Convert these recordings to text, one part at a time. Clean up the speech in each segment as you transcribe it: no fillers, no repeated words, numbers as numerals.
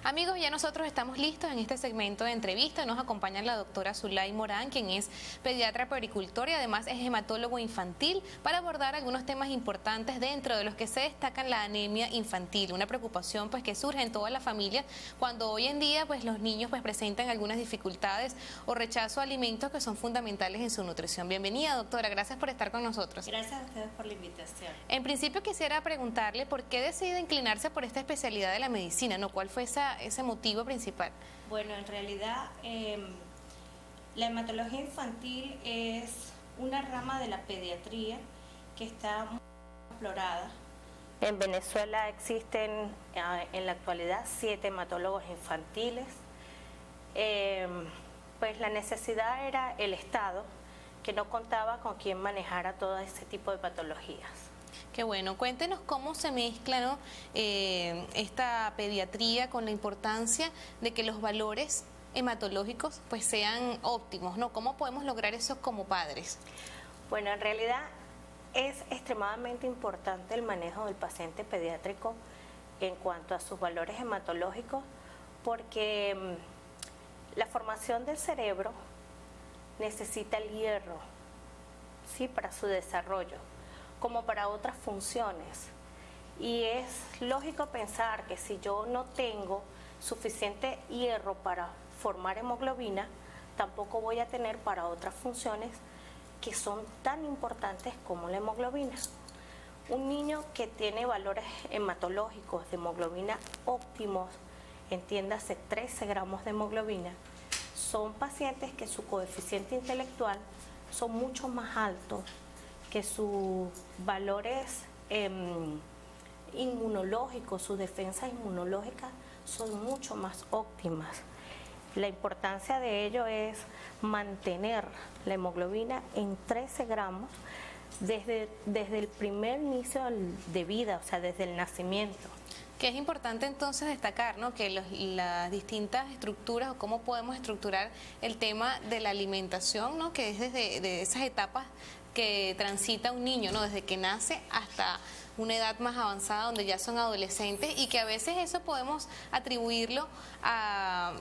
Amigos, ya nosotros estamos listos en este segmento de entrevista. Nos acompaña la doctora Zulay Morán, quien es pediatra puericultor y además es hematólogo infantil, para abordar algunos temas importantes, dentro de los que se destacan la anemia infantil, una preocupación pues que surge en todas las familias cuando hoy en día pues los niños pues presentan algunas dificultades o rechazo a alimentos que son fundamentales en su nutrición. Bienvenida, doctora, gracias por estar con nosotros. Gracias a ustedes por la invitación. En principio quisiera preguntarle por qué decide inclinarse por esta especialidad de la medicina, ¿no? ¿Cuál fue ese motivo principal? Bueno, en realidad la hematología infantil es una rama de la pediatría que está muy explorada. En Venezuela existen en la actualidad 7 hematólogos infantiles. Pues la necesidad era el Estado, que no contaba con quien manejara todo ese tipo de patologías. Qué bueno, cuéntenos cómo se mezcla, ¿no? Esta pediatría con la importancia de que los valores hematológicos pues sean óptimos, ¿no? ¿Cómo podemos lograr eso como padres? Bueno, en realidad es extremadamente importante el manejo del paciente pediátrico en cuanto a sus valores hematológicos, porque la formación del cerebro necesita el hierro, ¿sí?, para su desarrollo, como para otras funciones. Y es lógico pensar que si yo no tengo suficiente hierro para formar hemoglobina, tampoco voy a tener para otras funciones que son tan importantes como la hemoglobina. Un niño que tiene valores hematológicos de hemoglobina óptimos, entiéndase 13 gramos de hemoglobina, son pacientes que su coeficiente intelectual son mucho más altos, que sus valores inmunológicos, sus defensas inmunológicas son mucho más óptimas. La importancia de ello es mantener la hemoglobina en 13 gramos desde el primer inicio de vida, o sea, desde el nacimiento. Que es importante entonces destacar, ¿no?, que las distintas estructuras o cómo podemos estructurar el tema de la alimentación, ¿no?, que es desde esas etapas que transita un niño, ¿no?, desde que nace hasta una edad más avanzada donde ya son adolescentes, y que a veces eso podemos atribuirlo a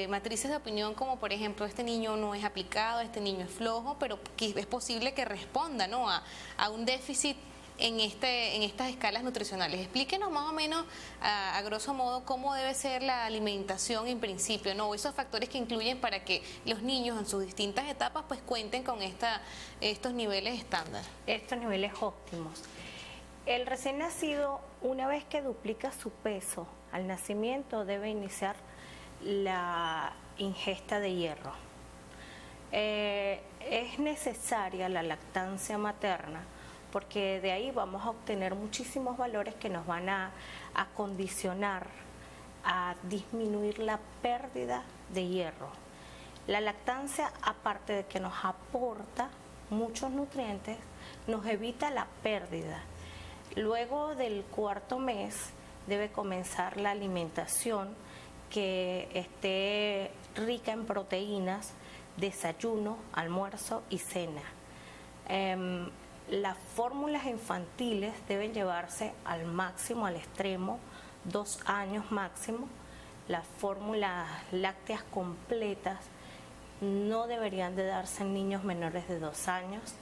matrices de opinión como por ejemplo este niño no es aplicado, este niño es flojo, pero que es posible que responda, ¿no?, a un déficit en estas escalas nutricionales. Explíquenos más o menos, a grosso modo, cómo debe ser la alimentación en principio, ¿no?, esos factores que incluyen para que los niños en sus distintas etapas pues cuenten con estos niveles estándar. Estos niveles óptimos. El recién nacido, una vez que duplica su peso al nacimiento, debe iniciar la ingesta de hierro. Es necesaria la lactancia materna, porque de ahí vamos a obtener muchísimos valores que nos van a condicionar a disminuir la pérdida de hierro. La lactancia, aparte de que nos aporta muchos nutrientes, nos evita la pérdida. Luego del 4.º mes debe comenzar la alimentación que esté rica en proteínas, desayuno, almuerzo y cena. Las fórmulas infantiles deben llevarse al máximo, al extremo, 2 años máximo. Las fórmulas lácteas completas no deberían de darse en niños menores de 2 años.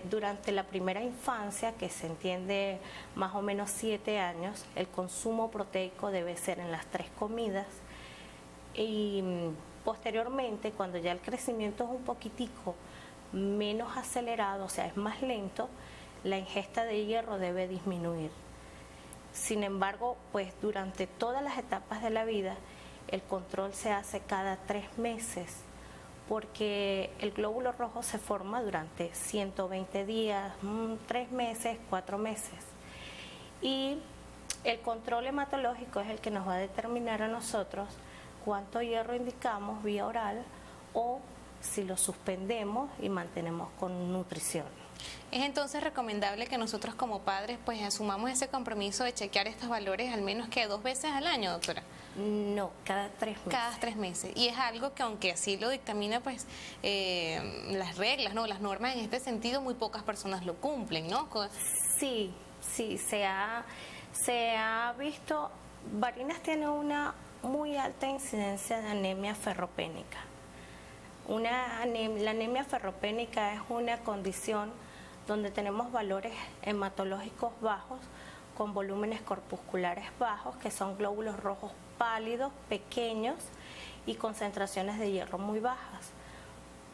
Durante la primera infancia, que se entiende más o menos 7 años, el consumo proteico debe ser en las 3 comidas, y posteriormente, cuando ya el crecimiento es un poquitico menos acelerado, o sea, es más lento, la ingesta de hierro debe disminuir. Sin embargo, pues durante todas las etapas de la vida, el control se hace cada 3 meses, porque el glóbulo rojo se forma durante 120 días, 3 meses, 4 meses. Y el control hematológico es el que nos va a determinar a nosotros cuánto hierro indicamos vía oral, o si lo suspendemos y mantenemos con nutrición. Es entonces recomendable que nosotros como padres pues asumamos ese compromiso de chequear estos valores al menos que 2 veces al año, doctora. No, cada 3 meses. Cada 3 meses. Y es algo que, aunque así lo dictamina pues las reglas, ¿no?, las normas en este sentido, muy pocas personas lo cumplen, ¿no? Sí, se ha visto Barinas tiene una muy alta incidencia de anemia ferropénica. La anemia ferropénica es una condición donde tenemos valores hematológicos bajos con volúmenes corpusculares bajos, que son glóbulos rojos pálidos, pequeños y concentraciones de hierro muy bajas.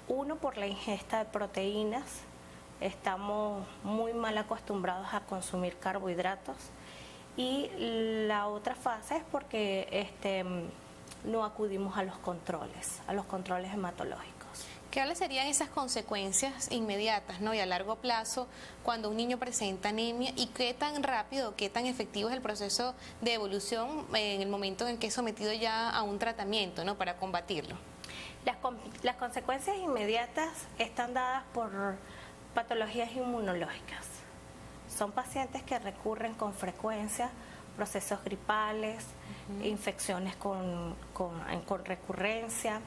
Uno, por la ingesta de proteínas, estamos muy mal acostumbrados a consumir carbohidratos, y la otra fase es porque no acudimos a los controles hematológicos. ¿Cuáles serían esas consecuencias inmediatas, ¿no?, y a largo plazo cuando un niño presenta anemia, y qué tan rápido, qué tan efectivo es el proceso de evolución en el momento en que es sometido ya a un tratamiento, ¿no?, para combatirlo? Las consecuencias inmediatas están dadas por patologías inmunológicas. Son pacientes que recurren con frecuencia, procesos gripales, infecciones con recurrencia,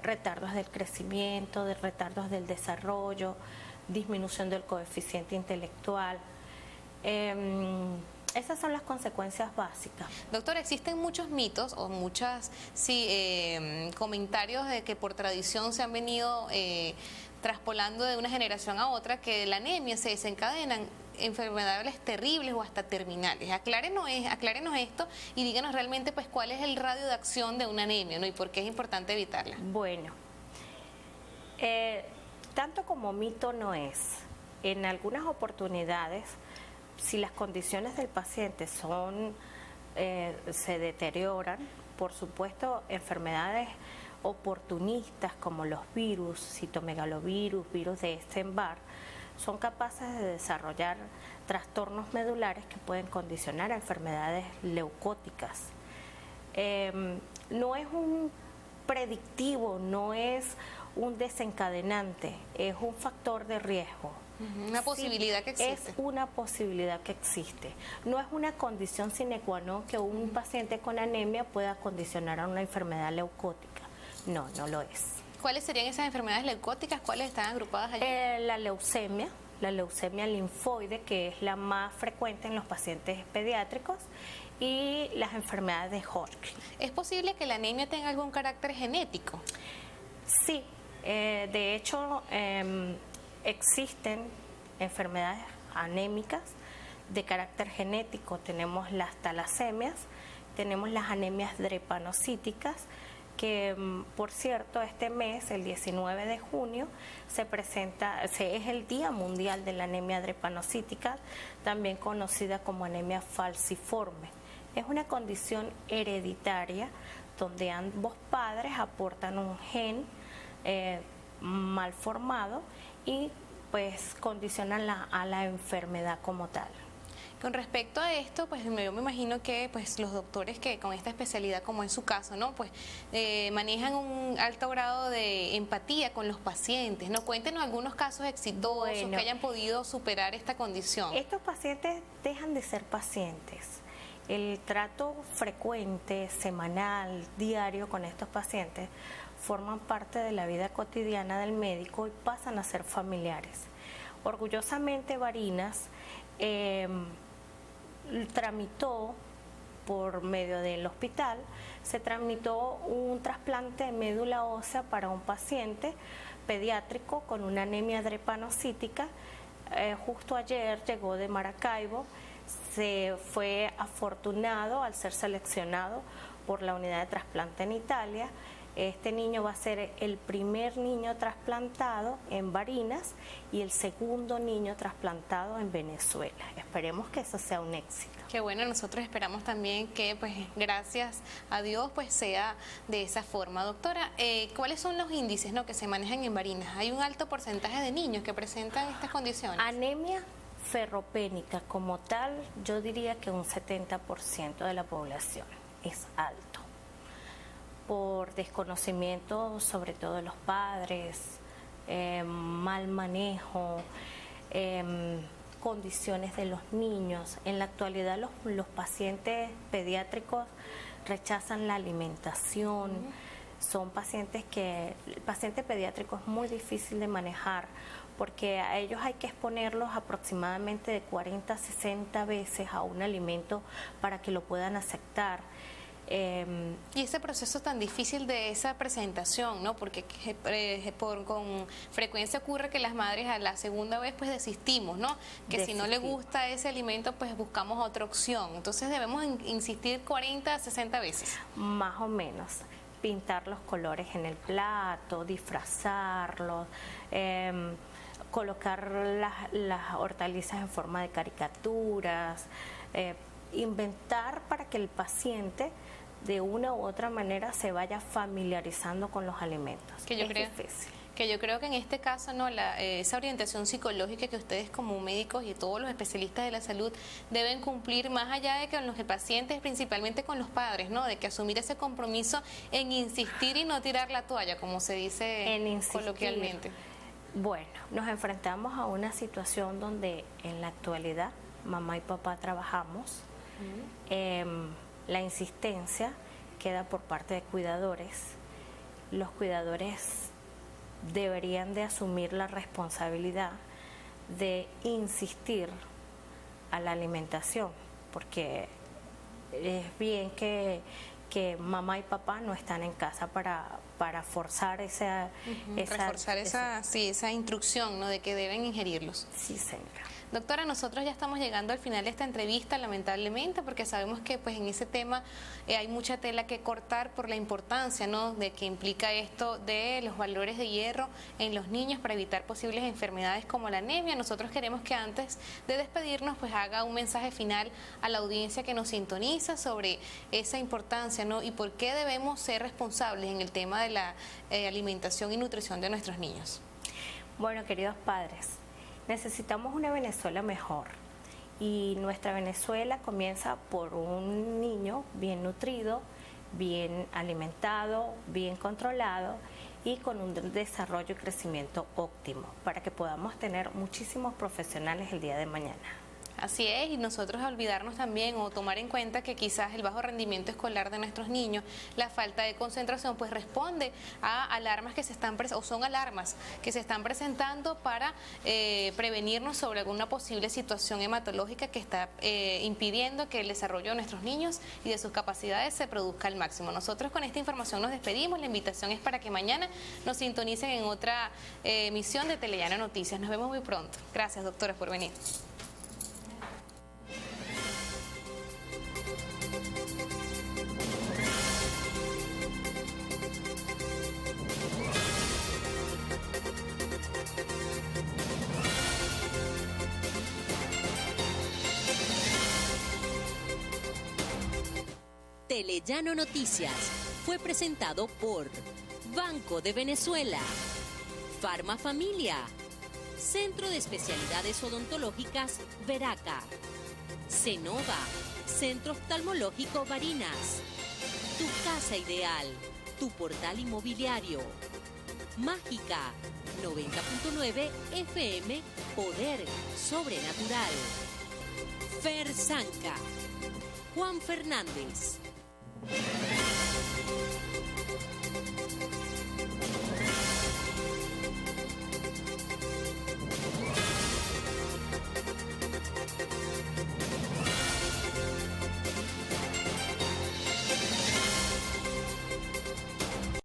retardos del crecimiento, retardos del desarrollo, disminución del coeficiente intelectual. Esas son las consecuencias básicas. Doctora, existen muchos mitos o muchos comentarios de que por tradición se han venido traspolando de una generación a otra, que de la anemia se desencadenan enfermedades terribles o hasta terminales. Aclárenos esto y díganos realmente pues cuál es el radio de acción de una anemia, ¿no?, y por qué es importante evitarla. Bueno, tanto como mito no es. En algunas oportunidades, si las condiciones del paciente se deterioran, por supuesto, enfermedades oportunistas como los virus, citomegalovirus, virus de Epstein-Barr, son capaces de desarrollar trastornos medulares que pueden condicionar a enfermedades leucóticas. No es un predictivo, no es un desencadenante, es un factor de riesgo. Una posibilidad que existe. Es una posibilidad que existe. No es una condición sine qua non que un paciente con anemia pueda condicionar a una enfermedad leucótica. No, no lo es. ¿Cuáles serían esas enfermedades leucóticas? ¿Cuáles están agrupadas allí? La leucemia linfoide, que es la más frecuente en los pacientes pediátricos, y las enfermedades de Hodgkin. ¿Es posible que la anemia tenga algún carácter genético? Sí, de hecho existen enfermedades anémicas de carácter genético. Tenemos las talasemias, tenemos las anemias drepanocíticas, que por cierto este mes, el 19 de junio, es el Día Mundial de la Anemia Drepanocítica, también conocida como anemia falciforme. Es una condición hereditaria donde ambos padres aportan un gen mal formado y pues condicionan a la enfermedad como tal. Con respecto a esto, pues yo me imagino que pues los doctores que con esta especialidad, como en su caso, ¿no?, pues manejan un alto grado de empatía con los pacientes, ¿no? Cuéntenos algunos casos exitosos que hayan podido superar esta condición. Estos pacientes dejan de ser pacientes. El trato frecuente, semanal, diario con estos pacientes forman parte de la vida cotidiana del médico y pasan a ser familiares. Orgullosamente, Barinas tramitó por medio del hospital, se tramitó un trasplante de médula ósea para un paciente pediátrico con una anemia drepanocítica. Justo ayer llegó de Maracaibo, se fue afortunado al ser seleccionado por la unidad de trasplante en Italia. Este niño va a ser el primer niño trasplantado en Barinas y el segundo niño trasplantado en Venezuela. Esperemos que eso sea un éxito. Qué bueno, nosotros esperamos también que, pues, gracias a Dios, pues sea de esa forma. Doctora, ¿cuáles son los índices, ¿no?, que se manejan en Barinas? ¿Hay un alto porcentaje de niños que presentan estas condiciones? Anemia ferropénica como tal, yo diría que un 70% de la población es alto. Por desconocimiento, sobre todo de los padres, mal manejo, condiciones de los niños. En la actualidad los pacientes pediátricos rechazan la alimentación, son pacientes que el paciente pediátrico es muy difícil de manejar porque a ellos hay que exponerlos aproximadamente de 40 a 60 veces a un alimento para que lo puedan aceptar. Y ese proceso tan difícil de esa presentación, ¿no? Porque con frecuencia ocurre que las madres a la segunda vez pues desistimos, ¿no? Que si no le gusta ese alimento pues buscamos otra opción. Entonces debemos insistir 40 a 60 veces. Más o menos. Pintar los colores en el plato, disfrazarlos, colocar las hortalizas en forma de caricaturas, inventar para que el paciente de una u otra manera se vaya familiarizando con los alimentos. Que yo creo que en este caso, ¿no? Esa orientación psicológica que ustedes como médicos y todos los especialistas de la salud deben cumplir, más allá de que con los pacientes, principalmente con los padres, ¿no? De que asumir ese compromiso en insistir y no tirar la toalla, como se dice coloquialmente. Bueno, nos enfrentamos a una situación donde en la actualidad mamá y papá trabajamos. La insistencia queda por parte de cuidadores. Los cuidadores deberían de asumir la responsabilidad de insistir a la alimentación, porque es bien que mamá y papá no están en casa para forzar reforzar esa instrucción, ¿no? De que deben ingerirlos. Sí, señora. Doctora, nosotros ya estamos llegando al final de esta entrevista, lamentablemente, porque sabemos que pues en ese tema hay mucha tela que cortar por la importancia, ¿no? De que implica esto de los valores de hierro en los niños para evitar posibles enfermedades como la anemia. Nosotros queremos que antes de despedirnos pues haga un mensaje final a la audiencia que nos sintoniza sobre esa importancia, ¿no? Y por qué debemos ser responsables en el tema de la alimentación y nutrición de nuestros niños. Bueno, queridos padres, necesitamos una Venezuela mejor y nuestra Venezuela comienza por un niño bien nutrido, bien alimentado, bien controlado y con un desarrollo y crecimiento óptimo para que podamos tener muchísimos profesionales el día de mañana. Así es, y nosotros olvidarnos también o tomar en cuenta que quizás el bajo rendimiento escolar de nuestros niños, la falta de concentración, pues responde a alarmas que se están o son alarmas que se están presentando para prevenirnos sobre alguna posible situación hematológica que está impidiendo que el desarrollo de nuestros niños y de sus capacidades se produzca al máximo. Nosotros con esta información nos despedimos. La invitación es para que mañana nos sintonicen en otra emisión de Telellano Noticias. Nos vemos muy pronto. Gracias, doctora, por venir. Telellano Noticias fue presentado por Banco de Venezuela, Farma Familia, Centro de Especialidades Odontológicas Veraca, Senova, Centro Oftalmológico Barinas, Tu Casa Ideal, Tu Portal Inmobiliario, Mágica, 90.9 FM, Poder Sobrenatural, Fersanca, Juan Fernández.